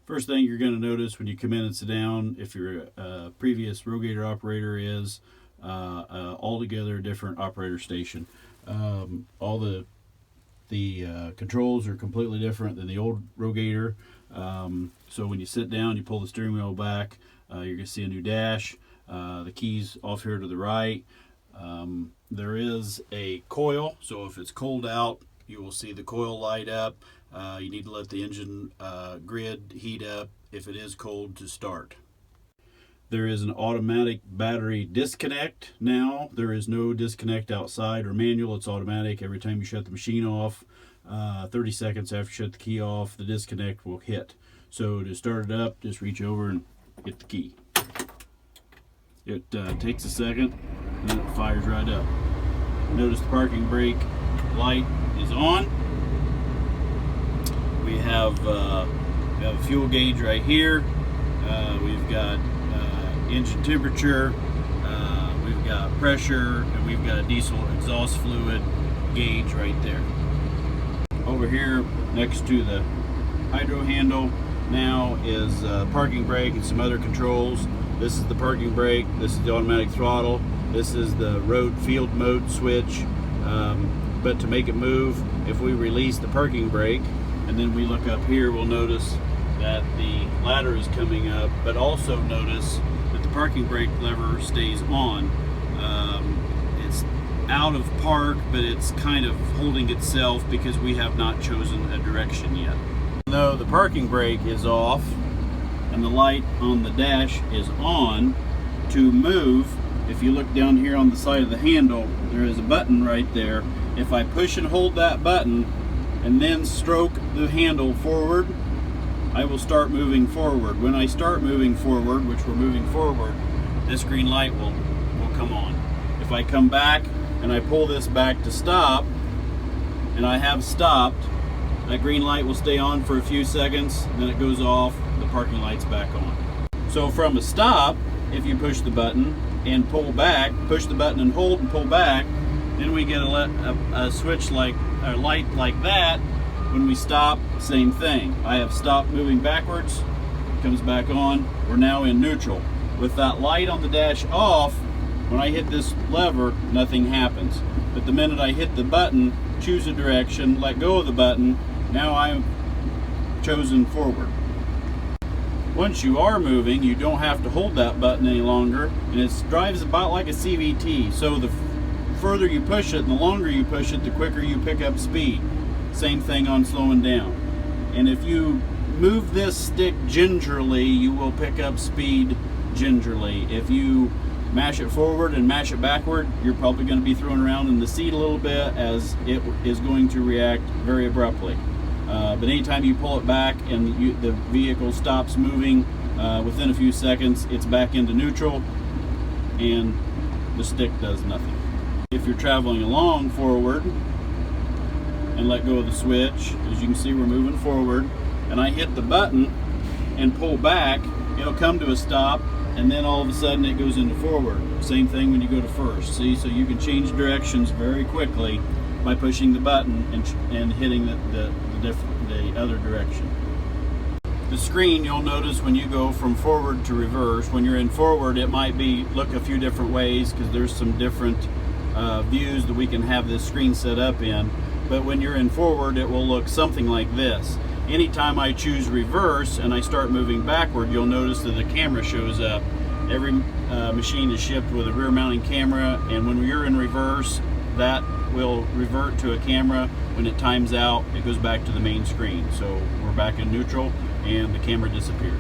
First thing you're going to notice when you come in and sit down, if your previous RoGator operator, is altogether different operator station. All the controls are completely different than the old RoGator. So when you sit down, you pull the steering wheel back, you're going to see a new dash. The keys off here to the right. There is a coil, so if it's cold out, you will see the coil light up. You need to let the engine grid heat up if it is cold to start. There is an automatic battery disconnect now. There is no disconnect outside or manual. It's automatic. Every time you shut the machine off, 30 seconds after you shut the key off, the disconnect will hit. So to start it up, just reach over and hit the key. It takes a second and then it fires right up. Notice the parking brake light is on. We have a fuel gauge right here. We've got engine temperature, we've got pressure, and we've got a diesel exhaust fluid gauge right there. Over here next to the hydro handle now is parking brake and some other controls. This is the parking brake, this is the automatic throttle, this is the road field mode switch. But to make it move, if we release the parking brake and then we look up here, we'll notice that the ladder is coming up, but also notice that the parking brake lever stays on. It's out of park, but it's kind of holding itself because we have not chosen a direction yet. Though the parking brake is off and the light on the dash is on, to move, if you look down here on the side of the handle, there is a button right there. If I push and hold that button and then stroke the handle forward, I will start moving forward. When I start moving forward, which we're moving forward, this green light will come on. If I come back and I pull this back to stop, and I have stopped, that green light will stay on for a few seconds, then it goes off, the parking light's back on. So from a stop, if you push the button and pull back, push the button and hold and pull back, then we get a switch like a light like that. When we stop, same thing. I have stopped moving backwards, it comes back on, we're now in neutral. With that light on the dash off, when I hit this lever, nothing happens. But the minute I hit the button, choose a direction, let go of the button, now I'm chosen forward. Once you are moving, you don't have to hold that button any longer, and it drives about like a CVT. So the further you push it and the longer you push it, the quicker you pick up speed. Same thing on slowing down. And if you move this stick gingerly, you will pick up speed gingerly. If you mash it forward and mash it backward, you're probably going to be thrown around in the seat a little bit, as it is going to react very abruptly. But anytime you pull it back and the vehicle stops moving, within a few seconds it's back into neutral and the stick does nothing. If you're traveling along forward and let go of the switch, as you can see we're moving forward, and I hit the button and pull back, it'll come to a stop, and then all of a sudden it goes into forward. Same thing when you go to first. See, so you can change directions very quickly by pushing the button and hitting the other direction. The screen, you'll notice when you go from forward to reverse, when you're in forward, it might look a few different ways because there's some different views that we can have this screen set up in. But when you're in forward, it will look something like this. Anytime I choose reverse and I start moving backward, you'll notice that the camera shows up. Every machine is shipped with a rear mounting camera, and when you're in reverse, that will revert to a camera. When it times out, it goes back to the main screen. So we're back in neutral and the camera disappeared.